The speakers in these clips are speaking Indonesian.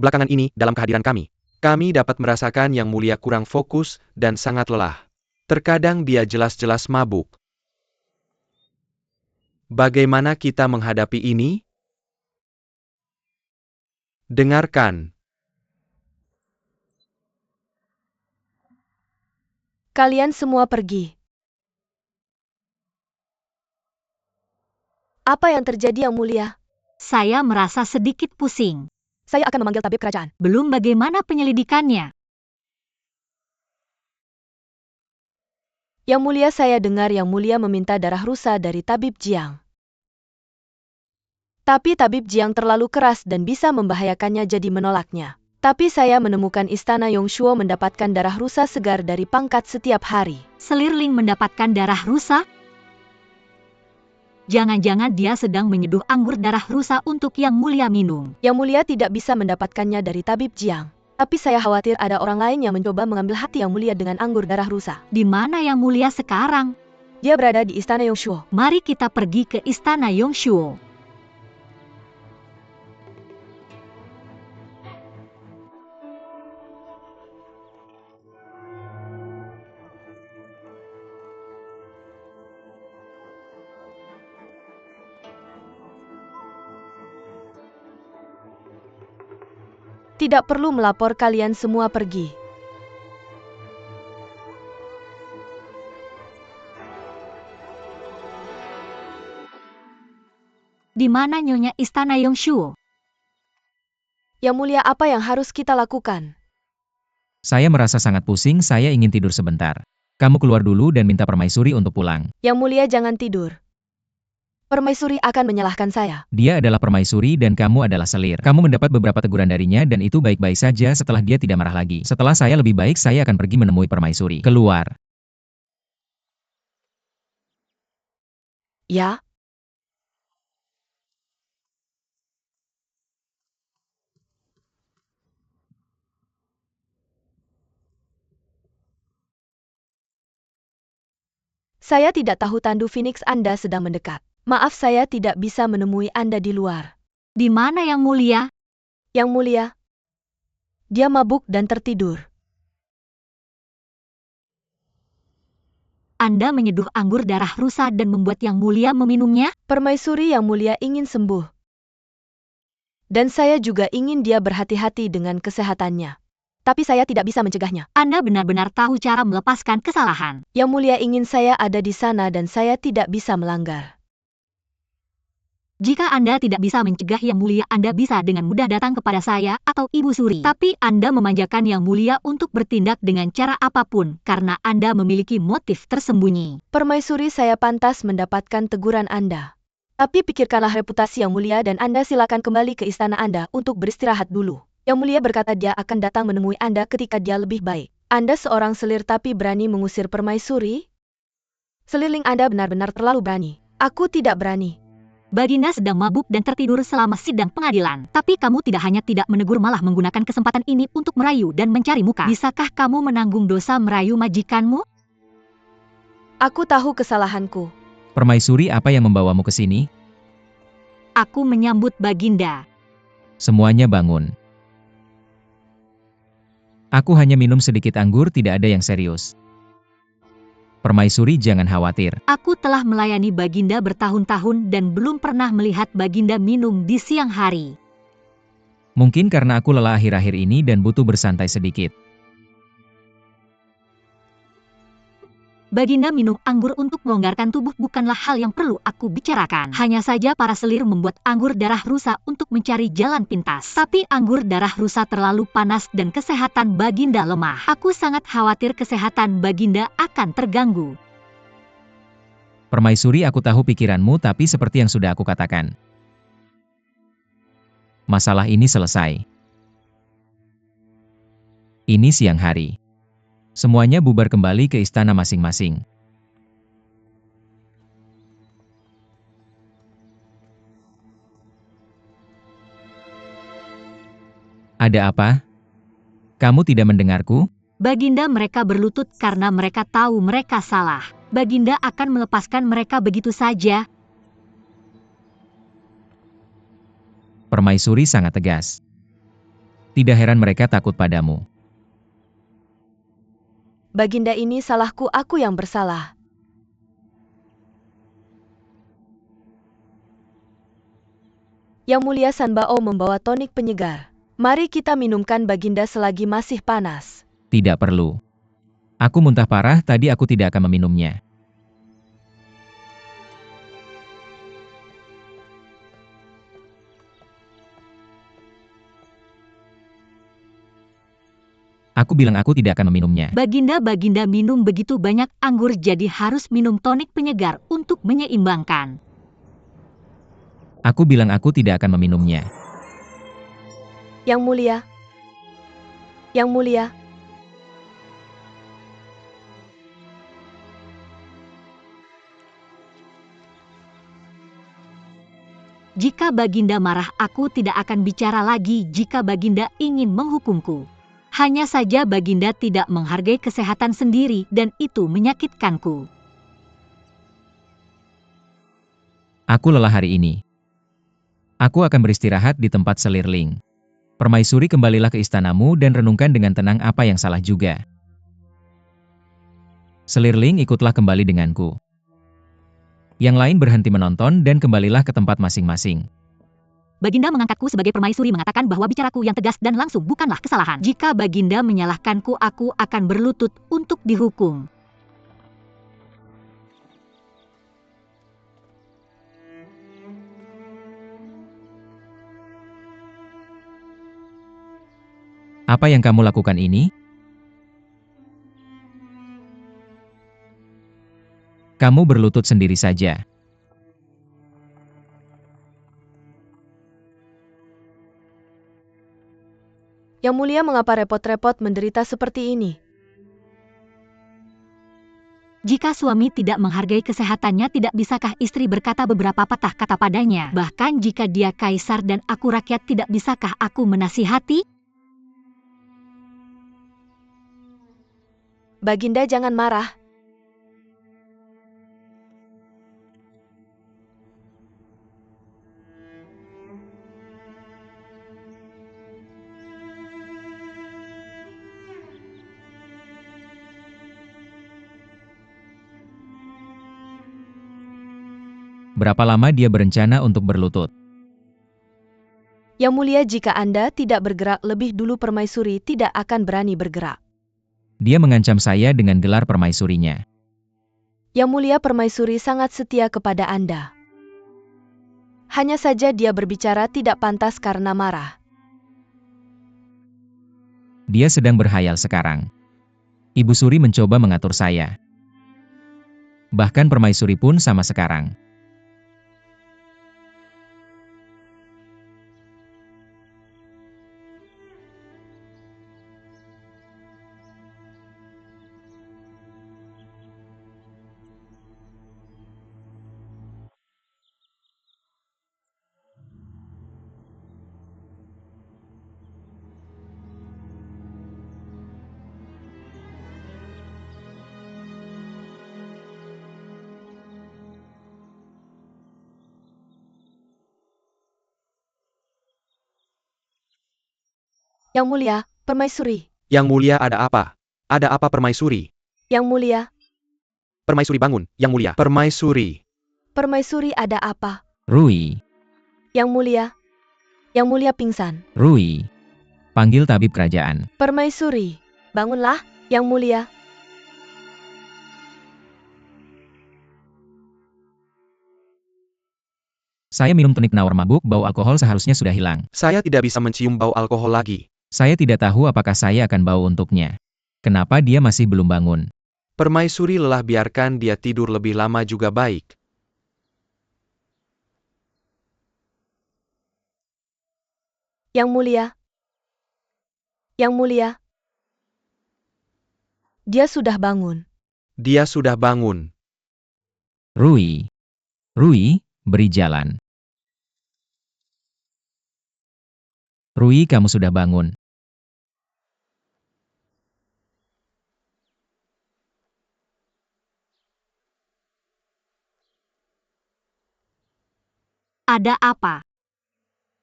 Belakangan ini, dalam kehadiran kami dapat merasakan Yang Mulia kurang fokus dan sangat lelah. Terkadang dia jelas-jelas mabuk. Bagaimana kita menghadapi ini? Dengarkan. Kalian semua pergi. Apa yang terjadi, Yang Mulia? Saya merasa sedikit pusing. Saya akan memanggil tabib kerajaan. Belum bagaimana penyelidikannya. Yang Mulia, saya dengar Yang Mulia meminta darah rusa dari Tabib Jiang. Tapi Tabib Jiang terlalu keras dan bisa membahayakannya, jadi menolaknya. Tapi saya menemukan Istana Yongshuo mendapatkan darah rusa segar dari pangkat setiap hari. Selirling mendapatkan darah rusa? Jangan-jangan dia sedang menyeduh anggur darah rusa untuk Yang Mulia minum. Yang Mulia tidak bisa mendapatkannya dari Tabib Jiang. Tapi saya khawatir ada orang lain yang mencoba mengambil hati Yang Mulia dengan anggur darah rusa. Di mana Yang Mulia sekarang? Dia berada di Istana Yongshuo. Mari kita pergi ke Istana Yongshuo. Tidak perlu melapor, kalian semua pergi. Di mana Nyonya Istana Yongshuo? Yang Mulia, apa yang harus kita lakukan? Saya merasa sangat pusing, saya ingin tidur sebentar. Kamu keluar dulu dan minta permaisuri untuk pulang. Yang Mulia, jangan tidur. Permaisuri akan menyalahkan saya. Dia adalah permaisuri dan kamu adalah selir. Kamu mendapat beberapa teguran darinya dan itu baik-baik saja setelah dia tidak marah lagi. Setelah saya lebih baik, saya akan pergi menemui permaisuri. Keluar. Ya? Saya tidak tahu tandu Phoenix Anda sedang mendekat. Maaf, saya tidak bisa menemui Anda di luar. Di mana Yang Mulia? Yang Mulia, dia mabuk dan tertidur. Anda menyeduh anggur darah rusa dan membuat Yang Mulia meminumnya? Permaisuri, Yang Mulia ingin sembuh. Dan saya juga ingin dia berhati-hati dengan kesehatannya. Tapi saya tidak bisa mencegahnya. Anda benar-benar tahu cara melepaskan kesalahan. Yang Mulia ingin saya ada di sana dan saya tidak bisa melanggar. Jika Anda tidak bisa mencegah Yang Mulia, Anda bisa dengan mudah datang kepada saya atau Ibu Suri. Tapi Anda memanjakan Yang Mulia untuk bertindak dengan cara apapun karena Anda memiliki motif tersembunyi. Permaisuri, saya pantas mendapatkan teguran Anda. Tapi pikirkanlah reputasi Yang Mulia dan Anda silakan kembali ke istana Anda untuk beristirahat dulu. Yang Mulia berkata dia akan datang menemui Anda ketika dia lebih baik. Anda seorang selir tapi berani mengusir permaisuri? Selirling, Anda benar-benar terlalu berani. Aku tidak berani. Baginda sedang mabuk dan tertidur selama sidang pengadilan. Tapi kamu tidak hanya tidak menegur, malah menggunakan kesempatan ini untuk merayu dan mencari muka. Bisakah kamu menanggung dosa merayu majikanmu? Aku tahu kesalahanku. Permaisuri, apa yang membawamu ke sini? Aku menyambut Baginda. Semuanya bangun. Aku hanya minum sedikit anggur, tidak ada yang serius. Permaisuri, jangan khawatir. Aku telah melayani Baginda bertahun-tahun dan belum pernah melihat Baginda minum di siang hari. Mungkin karena aku lelah akhir-akhir ini dan butuh bersantai sedikit. Baginda minum anggur untuk melonggarkan tubuh bukanlah hal yang perlu aku bicarakan. Hanya saja para selir membuat anggur darah rusa untuk mencari jalan pintas. Tapi anggur darah rusa terlalu panas dan kesehatan Baginda lemah. Aku sangat khawatir kesehatan Baginda akan terganggu. Permaisuri, aku tahu pikiranmu, tapi seperti yang sudah aku katakan, masalah ini selesai. Ini siang hari. Semuanya bubar kembali ke istana masing-masing. Ada apa? Kamu tidak mendengarku? Baginda, mereka berlutut karena mereka tahu mereka salah. Baginda akan melepaskan mereka begitu saja. Permaisuri sangat tegas. Tidak heran mereka takut padamu. Baginda, ini salahku, aku yang bersalah. Yang Mulia Sanbao membawa tonik penyegar. Mari kita minumkan Baginda selagi masih panas. Tidak perlu. Aku muntah parah tadi, aku tidak akan meminumnya. Aku bilang aku tidak akan meminumnya. Baginda minum begitu banyak anggur jadi harus minum tonik penyegar untuk menyeimbangkan. Aku bilang aku tidak akan meminumnya. Yang Mulia. Yang Mulia. Jika Baginda marah, aku tidak akan bicara lagi jika Baginda ingin menghukumku. Hanya saja Baginda tidak menghargai kesehatan sendiri dan itu menyakitkanku. Aku lelah hari ini. Aku akan beristirahat di tempat selirling. Permaisuri, kembalilah ke istanamu dan renungkan dengan tenang apa yang salah juga. Selirling, ikutlah kembali denganku. Yang lain berhenti menonton dan kembalilah ke tempat masing-masing. Baginda mengangkatku sebagai permaisuri, mengatakan bahwa bicaraku yang tegas dan langsung bukanlah kesalahan. Jika Baginda menyalahkanku, aku akan berlutut untuk dihukum. Apa yang kamu lakukan ini? Kamu berlutut sendiri saja. Yang Mulia, mengapa repot-repot menderita seperti ini? Jika suami tidak menghargai kesehatannya, tidak bisakah istri berkata beberapa patah kata padanya? Bahkan jika dia kaisar dan aku rakyat, tidak bisakah aku menasihati? Baginda, jangan marah. Berapa lama dia berencana untuk berlutut? Yang Mulia, jika Anda tidak bergerak lebih dulu, permaisuri tidak akan berani bergerak. Dia mengancam saya dengan gelar permaisurinya. Yang Mulia, permaisuri sangat setia kepada Anda. Hanya saja dia berbicara tidak pantas karena marah. Dia sedang berhayal sekarang. Ibu Suri mencoba mengatur saya. Bahkan permaisuri pun sama sekarang. Yang Mulia, permaisuri. Yang Mulia, ada apa? Ada apa, permaisuri? Yang Mulia, Permaisuri, bangun. Yang Mulia, permaisuri. permaisuri, ada apa? Rui, Yang Mulia pingsan. Rui. Panggil tabib kerajaan. Permaisuri, bangunlah. Yang Mulia. Saya minum tonik penawar mabuk, bau alkohol seharusnya sudah hilang. Saya tidak bisa mencium bau alkohol lagi. Saya tidak tahu apakah saya akan bau untuknya. Kenapa dia masih belum bangun? Permaisuri lelah, biarkan dia tidur lebih lama juga baik. Yang Mulia. Yang Mulia. Dia sudah bangun. Dia sudah bangun. Rui. Rui, beri jalan. Rui, kamu sudah bangun. Ada apa?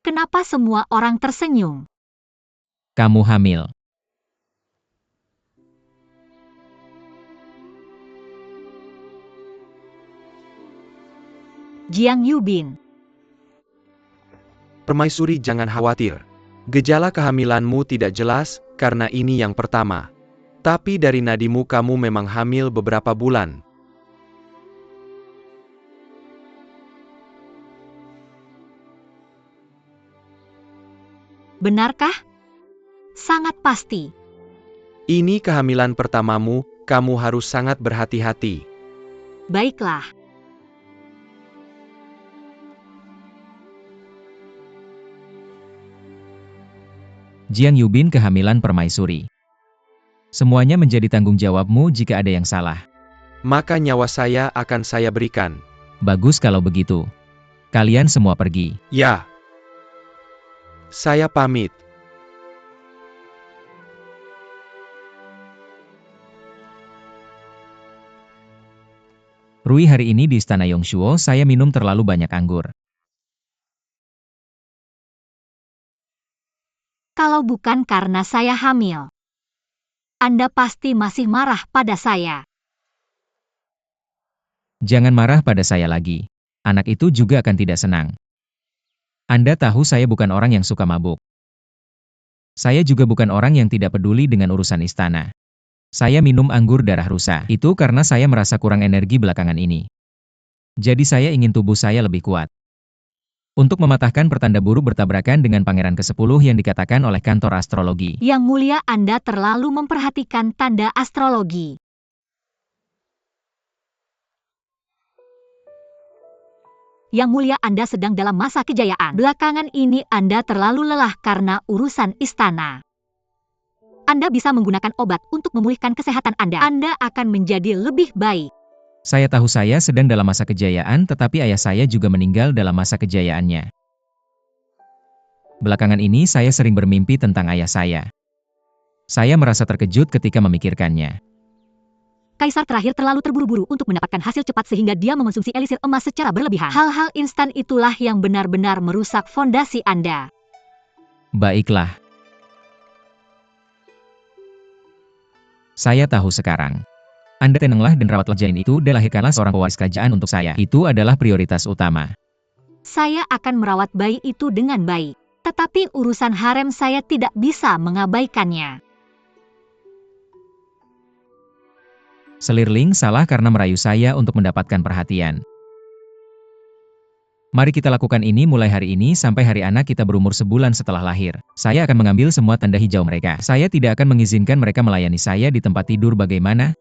Kenapa semua orang tersenyum? Kamu hamil. Jiang Yubin. Permaisuri jangan khawatir. Gejala kehamilanmu tidak jelas, karena ini yang pertama. Tapi dari nadimu kamu memang hamil beberapa bulan. Benarkah? Sangat pasti. Ini kehamilan pertamamu, kamu harus sangat berhati-hati. Baiklah. Jiang Yubin kehamilan permaisuri. Semuanya menjadi tanggung jawabmu jika ada yang salah. Maka nyawa saya akan saya berikan. Bagus kalau begitu. Kalian semua pergi. Ya. Saya pamit. Rui, hari ini di Istana Yongshuo saya minum terlalu banyak anggur. Kalau bukan karena saya hamil, Anda pasti masih marah pada saya. Jangan marah pada saya lagi. Anak itu juga akan tidak senang. Anda tahu saya bukan orang yang suka mabuk. Saya juga bukan orang yang tidak peduli dengan urusan istana. Saya minum anggur darah rusa. Itu karena saya merasa kurang energi belakangan ini. Jadi saya ingin tubuh saya lebih kuat. Untuk mematahkan pertanda buruk bertabrakan dengan pangeran ke-10 yang dikatakan oleh kantor astrologi. Yang mulia, Anda terlalu memperhatikan tanda astrologi. Yang mulia, Anda sedang dalam masa kejayaan. Belakangan ini Anda terlalu lelah karena urusan istana. Anda bisa menggunakan obat untuk memulihkan kesehatan Anda. Anda akan menjadi lebih baik. Saya tahu saya sedang dalam masa kejayaan, tetapi ayah saya juga meninggal dalam masa kejayaannya. Belakangan ini saya sering bermimpi tentang ayah saya. Saya merasa terkejut ketika memikirkannya. Kaisar terakhir terlalu terburu-buru untuk mendapatkan hasil cepat sehingga dia mengonsumsi elisir emas secara berlebihan. Hal-hal instan itulah yang benar-benar merusak fondasi Anda. Baiklah. Saya tahu sekarang. Anda tenanglah dan rawatlah janin itu dan lahirkanlah seorang pewaris kerajaan untuk saya. Itu adalah prioritas utama. Saya akan merawat bayi itu dengan baik. Tetapi urusan harem saya tidak bisa mengabaikannya. Selirling salah karena merayu saya untuk mendapatkan perhatian. Mari kita lakukan ini mulai hari ini sampai hari anak kita berumur sebulan setelah lahir. Saya akan mengambil semua tanda hijau mereka. Saya tidak akan mengizinkan mereka melayani saya di tempat tidur. Bagaimana?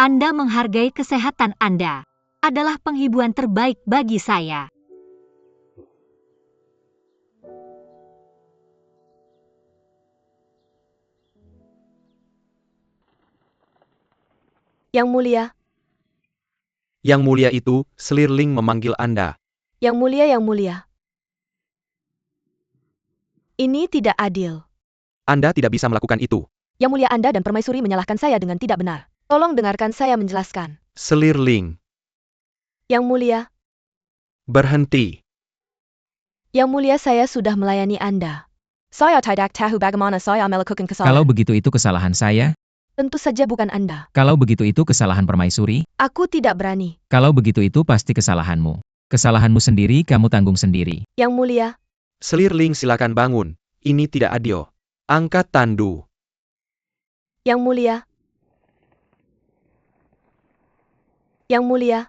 Anda menghargai kesehatan Anda. Adalah penghiburan terbaik bagi saya. Yang mulia. Yang mulia itu, Selirling memanggil Anda. Yang mulia, yang mulia. Ini tidak adil. Anda tidak bisa melakukan itu. Yang mulia, Anda dan permaisuri menyalahkan saya dengan tidak benar. Tolong dengarkan saya menjelaskan. Selirling. Yang mulia. Berhenti. Yang mulia, saya sudah melayani Anda. Saya tidak tahu bagaimana saya melakukan Kalau kesalahan. begitu itu kesalahan saya? Tentu saja bukan Anda. Kalau begitu itu kesalahan permaisuri? Aku tidak berani. Kalau begitu itu pasti kesalahanmu. Kesalahanmu sendiri kamu tanggung sendiri. Yang mulia. Selirling, silakan bangun. Ini tidak adil. Angkat tandu. Yang mulia. Yang mulia.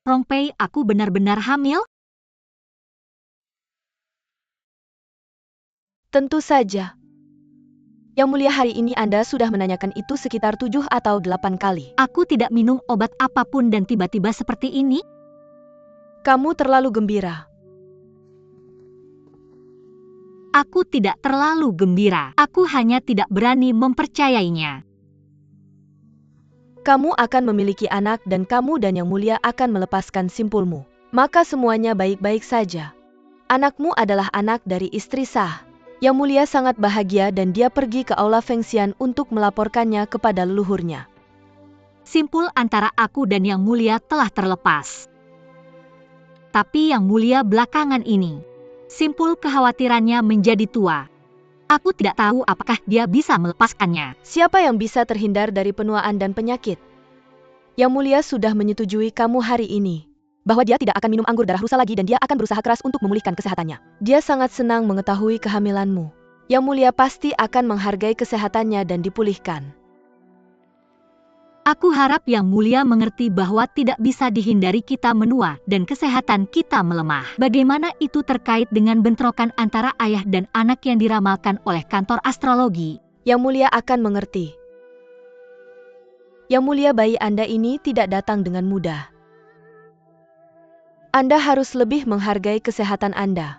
Rongpei, aku benar-benar hamil? Tentu saja. Yang mulia, hari ini Anda sudah menanyakan itu sekitar 7 atau 8 kali. Aku tidak minum obat apapun dan tiba-tiba seperti ini? Kamu terlalu gembira. Aku tidak terlalu gembira. Aku hanya tidak berani mempercayainya. Kamu akan memiliki anak dan kamu dan yang mulia akan melepaskan simpulmu. Maka semuanya baik-baik saja. Anakmu adalah anak dari istri sah. Yang mulia sangat bahagia dan dia pergi ke aula Fengxian untuk melaporkannya kepada leluhurnya. Simpul antara aku dan yang mulia telah terlepas. Tapi Yang Mulia belakangan ini, simpul kekhawatirannya menjadi tua. Aku tidak tahu apakah dia bisa melepaskannya. Siapa yang bisa terhindar dari penuaan dan penyakit? Yang Mulia sudah menyetujui kamu hari ini, bahwa dia tidak akan minum anggur darah rusa lagi dan dia akan berusaha keras untuk memulihkan kesehatannya. Dia sangat senang mengetahui kehamilanmu. Yang Mulia pasti akan menghargai kesehatannya dan dipulihkan. Aku harap Yang Mulia mengerti bahwa tidak bisa dihindari kita menua dan kesehatan kita melemah. Bagaimana itu terkait dengan bentrokan antara ayah dan anak yang diramalkan oleh kantor astrologi? Yang Mulia akan mengerti. Yang Mulia, bayi Anda ini tidak datang dengan mudah. Anda harus lebih menghargai kesehatan Anda.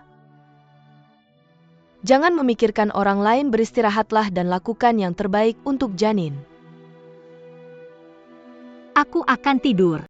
Jangan memikirkan orang lain, beristirahatlah dan lakukan yang terbaik untuk janin. Aku akan tidur.